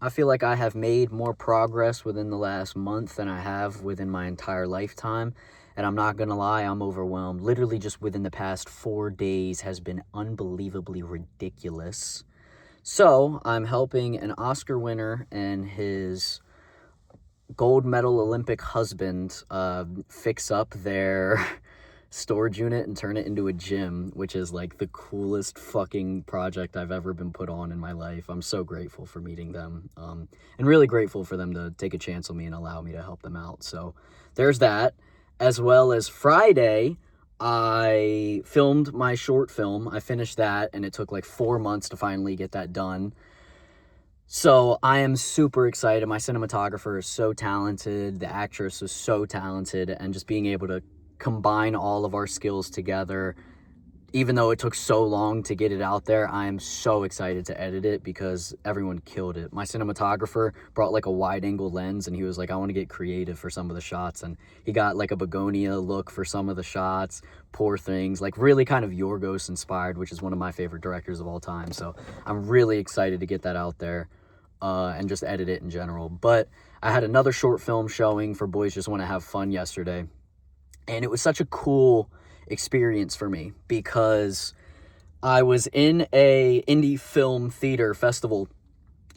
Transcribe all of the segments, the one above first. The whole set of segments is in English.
I feel like I have made more progress within the last month than I have within my entire lifetime. And I'm not going to lie, I'm overwhelmed. Literally, just within the past 4 days has been unbelievably ridiculous. So, I'm helping an Oscar winner and his gold medal Olympic husband fix up their storage unit and turn it into a gym, which is like the coolest fucking project I've ever been put on in my life. I'm so grateful for meeting them, and really grateful for them to take a chance on me and allow me to help them out. So there's that. As well as Friday, I filmed my short film. I finished that, and it took like 4 months to finally get that done. So I am super excited. My cinematographer is so talented. The actress is so talented. And just being able to combine all of our skills together, even though it took so long to get it out there, I am so excited to edit it because everyone killed it. My cinematographer brought like a wide angle lens, and he was like, I want to get creative for some of the shots. And he got like a begonia look for some of the shots, Poor Things, like really kind of Yorgos inspired, which is one of my favorite directors of all time. So I'm really excited to get that out there. And just edit it in general. But I had another short film showing for Boys Just Want to Have Fun yesterday. And it was such a cool experience for me because I was in a indie film theater festival,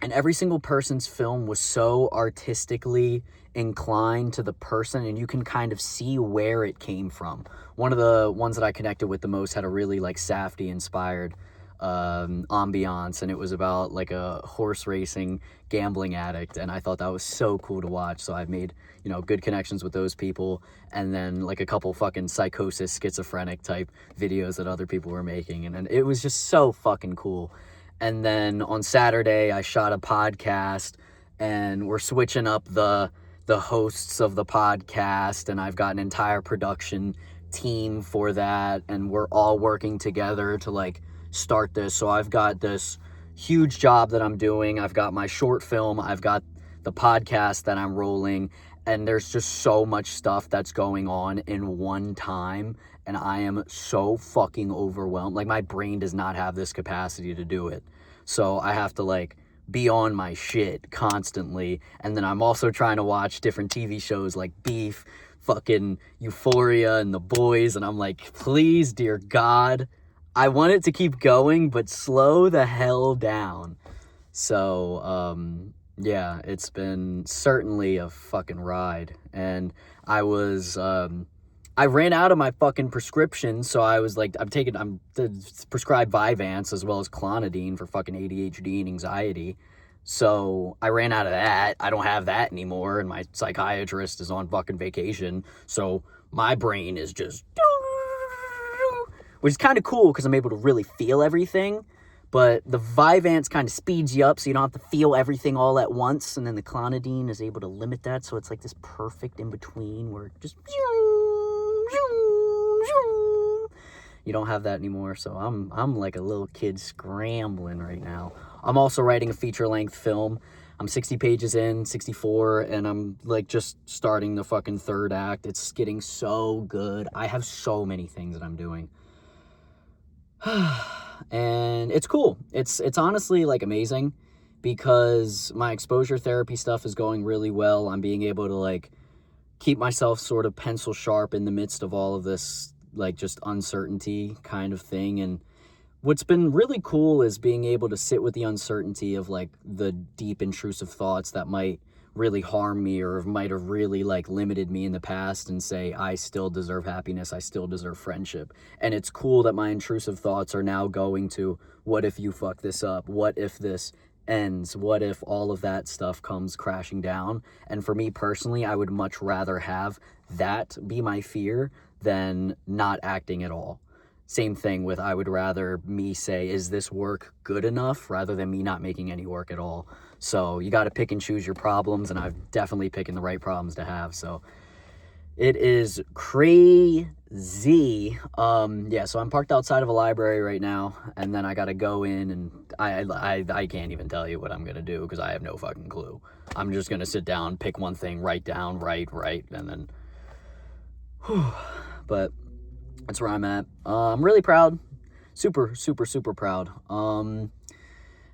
and every single person's film was so artistically inclined to the person, and you can kind of see where it came from. One of the ones that I connected with the most had a really like Safdie inspired ambiance, and it was about like a horse racing gambling addict, and I thought that was so cool to watch. So I've made, good connections with those people, and then like a couple fucking psychosis schizophrenic type videos that other people were making, and it was just so fucking cool. And then on Saturday I shot a podcast, and we're switching up the hosts of the podcast, and I've got an entire production team for that, and we're all working together to like start this. So I've got this huge job that I'm doing. I've got my short film. I've got the podcast that I'm rolling. And there's just so much stuff that's going on in one time. And I am so fucking overwhelmed. Like, my brain does not have this capacity to do it. So I have to like be on my shit constantly. And then I'm also trying to watch different TV shows like Beef, fucking Euphoria, and The Boys. And I'm like, please, dear God, I want it to keep going, but slow the hell down. So, yeah, it's been certainly a fucking ride. And I ran out of my fucking prescription, so I was like, I'm prescribed Vyvanse as well as Clonidine for fucking ADHD and anxiety. So I ran out of that. I don't have that anymore, and my psychiatrist is on fucking vacation. So my brain is just, which is kind of cool because I'm able to really feel everything. But the Vyvanse kind of speeds you up so you don't have to feel everything all at once. And then the Clonidine is able to limit that. So it's like this perfect in-between where it just, you don't have that anymore. So I'm like a little kid scrambling right now. I'm also writing a feature-length film. I'm 60 pages in, 64, and I'm like just starting the fucking third act. It's getting so good. I have so many things that I'm doing. And it's cool. It's honestly like amazing because my exposure therapy stuff is going really well. I'm being able to like keep myself sort of pencil sharp in the midst of all of this like just uncertainty kind of thing. And what's been really cool is being able to sit with the uncertainty of like the deep intrusive thoughts that might really harm me or might have really like limited me in the past, and say I still deserve happiness, I still deserve friendship. And it's cool that my intrusive thoughts are now going to, what if you fuck this up, what if this ends, what if all of that stuff comes crashing down. And for me personally, I would much rather have that be my fear than not acting at all. Same thing with, I would rather me say, is this work good enough, rather than me not making any work at all. So you got to pick and choose your problems, and I've definitely picking the right problems to have. So it is crazy. Yeah, so I'm parked outside of a library right now, and then I got to go in, and I can't even tell you what I'm going to do because I have no fucking clue. I'm just going to sit down, pick one thing, write down, write, and then, but that's where I'm at. I'm really proud. Super, super, super proud.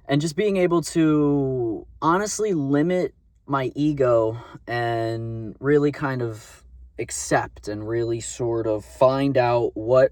And just being able to honestly limit my ego and really kind of accept and really sort of find out what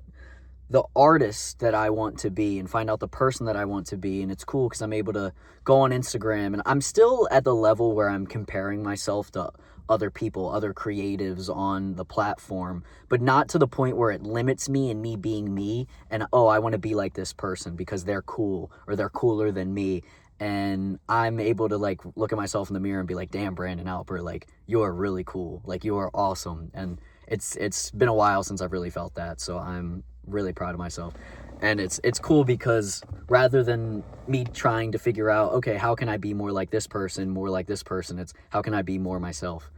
the artist that I want to be and find out the person that I want to be. And it's cool because I'm able to go on Instagram, and I'm still at the level where I'm comparing myself to other people, other creatives on the platform, but not to the point where it limits me and me being me and, oh, I want to be like this person because they're cool or they're cooler than me. And I'm able to like look at myself in the mirror and be like, damn, Brandon Alper, like you're really cool, like you are awesome. And it's been a while since I've really felt that, so I'm really proud of myself. And it's cool because rather than me trying to figure out, okay, how can I be more like this person, it's how can I be more myself.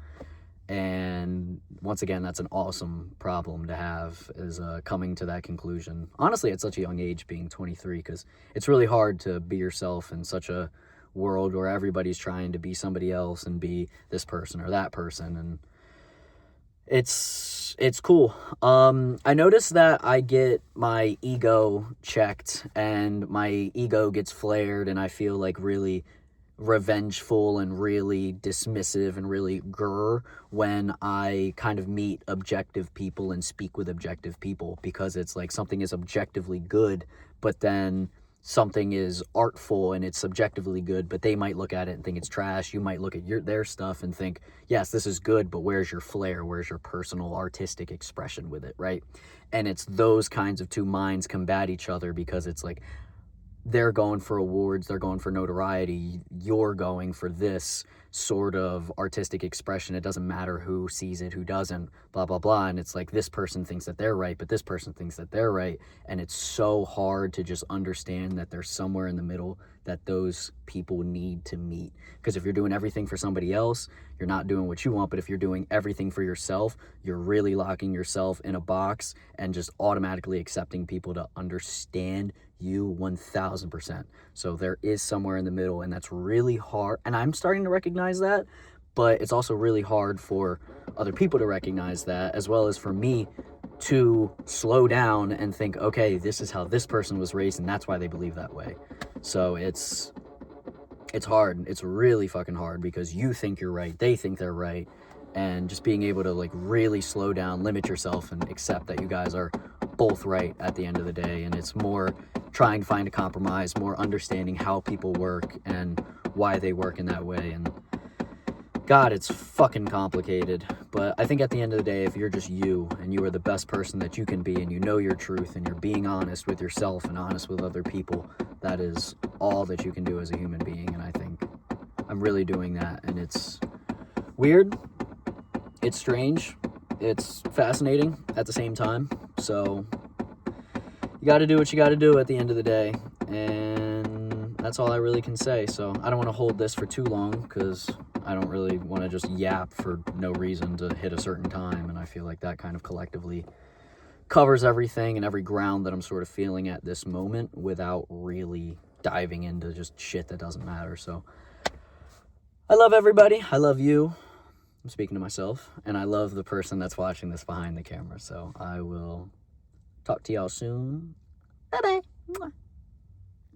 And once again, that's an awesome problem to have, is coming to that conclusion. Honestly, at such a young age, being 23, because it's really hard to be yourself in such a world where everybody's trying to be somebody else and be this person or that person. And it's cool. I noticed that I get my ego checked and my ego gets flared and I feel like really revengeful and really dismissive and really grr when I kind of meet objective people and speak with objective people, because it's like something is objectively good, but then something is artful and it's subjectively good, but they might look at it and think it's trash. You might look at their stuff and think, yes, this is good, but where's your flair? Where's your personal artistic expression with it, right? And it's those kinds of two minds combat each other, because it's like they're going for awards, they're going for notoriety, you're going for this sort of artistic expression. It doesn't matter who sees it, who doesn't, blah, blah, blah. And it's like this person thinks that they're right, but this person thinks that they're right. And it's so hard to just understand that there's somewhere in the middle that those people need to meet. Because if you're doing everything for somebody else, you're not doing what you want. But if you're doing everything for yourself, you're really locking yourself in a box and just automatically accepting people to understand you 1000%. So there is somewhere in the middle, and that's really hard. And I'm starting to recognize that, but it's also really hard for other people to recognize that, as well as for me to slow down and think, okay, this is how this person was raised, and that's why they believe that way. So it's hard. It's really fucking hard, because you think you're right, they think they're right, and just being able to like really slow down, limit yourself, and accept that you guys are both right at the end of the day. And it's more trying to find a compromise, more understanding how people work and why they work in that way. And God, it's fucking complicated. But I think at the end of the day, if you're just you and you are the best person that you can be, and you know your truth, and you're being honest with yourself and honest with other people, that is all that you can do as a human being. And I think I'm really doing that. And it's weird, it's strange, it's fascinating at the same time. So you got to do what you got to do at the end of the day, and that's all I really can say. So I don't want to hold this for too long, because I don't really want to just yap for no reason to hit a certain time, and I feel like that kind of collectively covers everything and every ground that I'm sort of feeling at this moment, without really diving into just shit that doesn't matter. So I love everybody. I love you. I'm speaking to myself, and I love the person that's watching this behind the camera. So I will talk to y'all soon. Bye-bye.